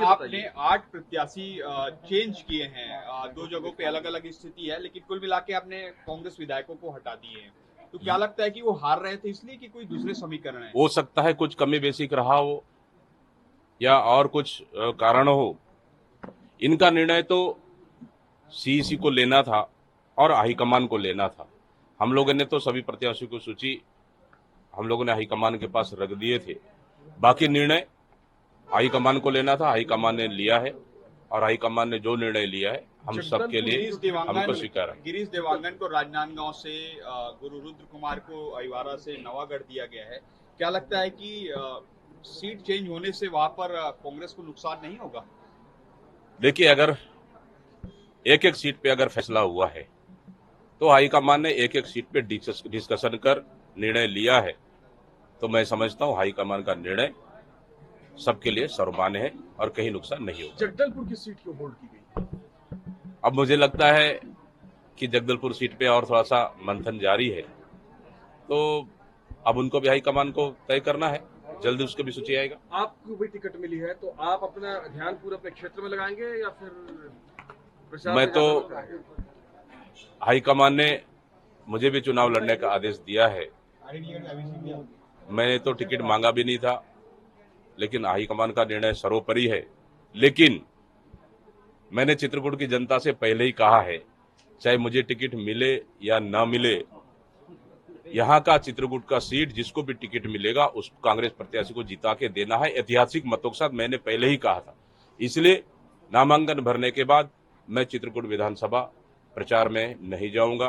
आपने 8 प्रत्याशी चेंज किए हैं, 2 जगहों पे अलग अलग स्थिति है, लेकिन कुल मिला के आपने कांग्रेस विधायकों को हटा दिए हैं। तो क्या लगता है कि वो हार रहे थे इसलिए कि कोई दूसरे समीकरण है? हो सकता है कुछ कमी बेसिक रहा हो या और कुछ कारण हो। इनका निर्णय तो सीईसी को लेना था और हाईकमान को लेना था। हम लोगों ने तो सभी प्रत्याशियों की सूची हम लोगों ने हाईकमान के पास रख दिए थे। बाकी निर्णय हाईकमान को लेना था, हाईकमान ने लिया है और हाईकमान ने जो निर्णय लिया है हम सबके लिए हमको स्वीकार है। गिरीश देवांगन को राजनांदगांव से, गुरु रुद्र कुमार को अहिवारा से नवागढ़ दिया गया है। क्या लगता है कि सीट चेंज होने से वहां पर कांग्रेस को नुकसान नहीं होगा? देखिए, अगर एक एक सीट पे अगर फैसला हुआ है तो हाईकमान ने एक एक सीट पे डिस्कशन कर निर्णय लिया है, तो मैं समझता हूं हाईकमान का निर्णय सबके लिए सर्वमान्य है और कहीं नुकसान नहीं होगा। जगदलपुर की सीट क्यों होल्ड की गई? अब मुझे लगता है कि जगदलपुर सीट पे और थोड़ा सा मंथन जारी है, तो अब उनको भी हाईकमान को तय करना है, जल्दी उसको भी सूची आएगा। आपको भी टिकट मिली है तो आप अपना ध्यान पूरा अपने क्षेत्र में लगाएंगे या फिर प्रचार मैं में तो ज्यादा लगाएंगे? हाईकमान ने मुझे भी चुनाव लड़ने का आदेश दिया है। मैंने तो टिकट मांगा भी नहीं था, लेकिन हाईकमान का निर्णय सर्वोपरि है। लेकिन मैंने चित्रकूट की जनता से पहले ही कहा है, चाहे मुझे टिकट मिले या ना मिले, यहाँ का चित्रकूट का सीट जिसको भी टिकट मिलेगा उस कांग्रेस प्रत्याशी को जिता के देना है, ऐतिहासिक मतों के साथ। मैंने पहले ही कहा था। इसलिए नामांकन भरने के बाद मैं चित्रकूट विधानसभा प्रचार में नहीं जाऊंगा।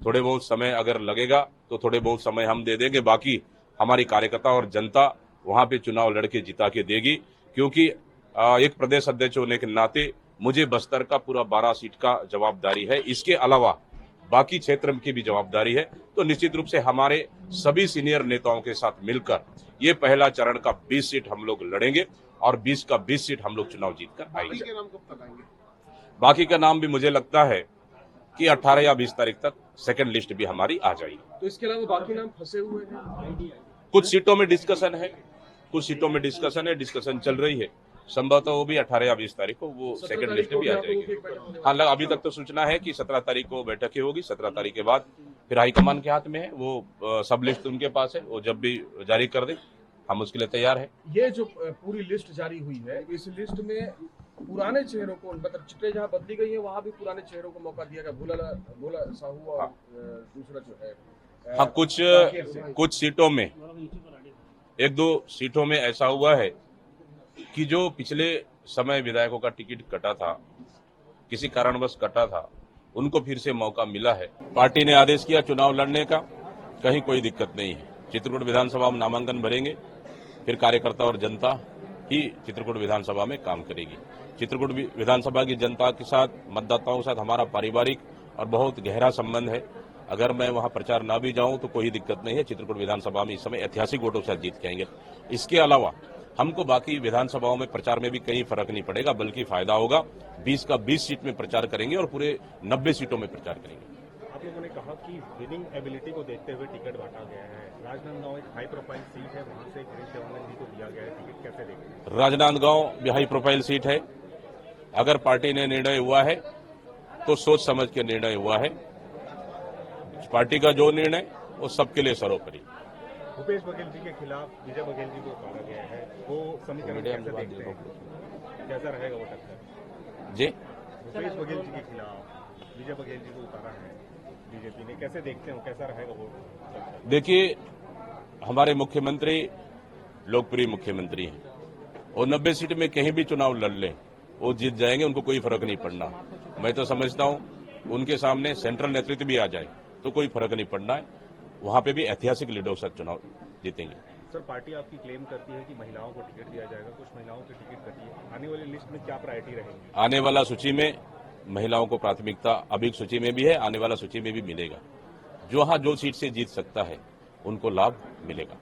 थोड़े बहुत समय अगर लगेगा तो थोड़े बहुत समय हम दे देंगे, बाकी हमारी कार्यकर्ता और जनता वहां पे चुनाव लड़के जिता के देगी। क्योंकि एक प्रदेश अध्यक्ष होने के नाते मुझे बस्तर का पूरा 12 सीट का जवाबदारी है, इसके अलावा बाकी क्षेत्र की भी जवाबदारी है। तो निश्चित रूप से हमारे सभी सीनियर नेताओं के साथ मिलकर ये पहला चरण का 20 सीट हम लोग लड़ेंगे और 20 का 20 सीट हम लोग चुनाव जीत कर आएंगे। बाकी का नाम भी मुझे लगता है कि 18 या 20 तारीख तक सेकंड लिस्ट भी हमारी आ जाएगी। तो इसके अलावा बाकी नाम फंसे हुए हैं? कुछ सीटों में डिस्कशन है, डिस्कशन चल रही है। संभवतः वो भी 18 या 20 तारीख को वो सेकंड लिस्ट में भी आ जाएगी। हाँ, अभी तक तो सूचना है कि 17 तारीख को बैठक होगी। 17 तारीख के बाद फिर हाईकमान के हाथ में है, वो सब लिस्ट उनके पास है, वो जब भी जारी कर दे हम उसके लिए तैयार है। ये जो पूरी लिस्ट जारी हुई है, इस लिस्ट में पुराने चेहरों को, मतलब चिट्ठे जहाँ बदली गई है वहाँ भी पुराने चेहरों को मौका दिया गया। भोला साहू और दूसरा जो है हाँ, कुछ सीटों में, 1-2 सीटों में ऐसा हुआ है कि जो पिछले समय विधायकों का टिकट कटा था, किसी कारणवश कटा था, उनको फिर से मौका मिला है। पार्टी ने आदेश किया चुनाव लड़ने का, कहीं कोई दिक्कत नहीं है। चित्रकूट विधानसभा में नामांकन भरेंगे, फिर कार्यकर्ता और जनता ही चित्रकूट विधानसभा में काम करेगी। चित्रकूट विधानसभा की जनता के साथ, मतदाताओं के साथ हमारा पारिवारिक और बहुत गहरा संबंध है। अगर मैं वहां प्रचार ना भी जाऊं तो कोई दिक्कत नहीं है। चित्रकूट विधानसभा में इस समय ऐतिहासिक वोटों से जीत के आएंगे। इसके अलावा हमको बाकी विधानसभाओं में प्रचार में भी कहीं फर्क नहीं पड़ेगा, बल्कि फायदा होगा। 20 का 20 सीट में प्रचार करेंगे और पूरे 90 सीटों में प्रचार करेंगे। आप लोगों ने कहा कि विनिंग एबिलिटी को देखते हुए टिकट बांटा गया है। राजनांदगांव एक हाई प्रोफाइल सीट है, वहां से गिरीश देवांगन जी को दिया गया है टिकट, कैसे देखते हैं? राजनांदगांव भी हाई प्रोफाइल सीट है। अगर पार्टी ने निर्णय हुआ है तो सोच समझ के निर्णय हुआ है। पार्टी का जो निर्णय वो सबके लिए सर्वोपरि। भूपेश बघेल जी के खिलाफ विजय बघेल जी को उतारा गया है, वो समीकरण कैसे देखते हैं? कैसा रहेगा वो टक्कर? जी, भूपेश बघेल जी के खिलाफ विजय बघेल जी को उतारा है बीजेपी ने, कैसे देखते हो, कैसा रहेगा वो टक्कर? देखिए, हमारे मुख्यमंत्री लोकप्रिय मुख्यमंत्री हैं और 90 सीट में कहीं भी चुनाव लड़ लें वो जीत जाएंगे, उनको कोई फर्क नहीं पड़ना। मैं तो समझता हूं उनके सामने सेंट्रल नेतृत्व भी आ जाए तो कोई फर्क नहीं पड़ना है। वहां पे भी ऐतिहासिक लीडरों के साथ चुनाव जीतेंगे। सर, पार्टी आपकी क्लेम करती है कि महिलाओं को टिकट दिया जाएगा, कुछ महिलाओं की टिकट कटी है, आने वाली लिस्ट में क्या प्रायोरिटी रहेगी? आने वाला सूची में महिलाओं को प्राथमिकता अभी सूची में भी है, आने वाला सूची में भी मिलेगा। जो सीट से जीत सकता है उनको लाभ मिलेगा।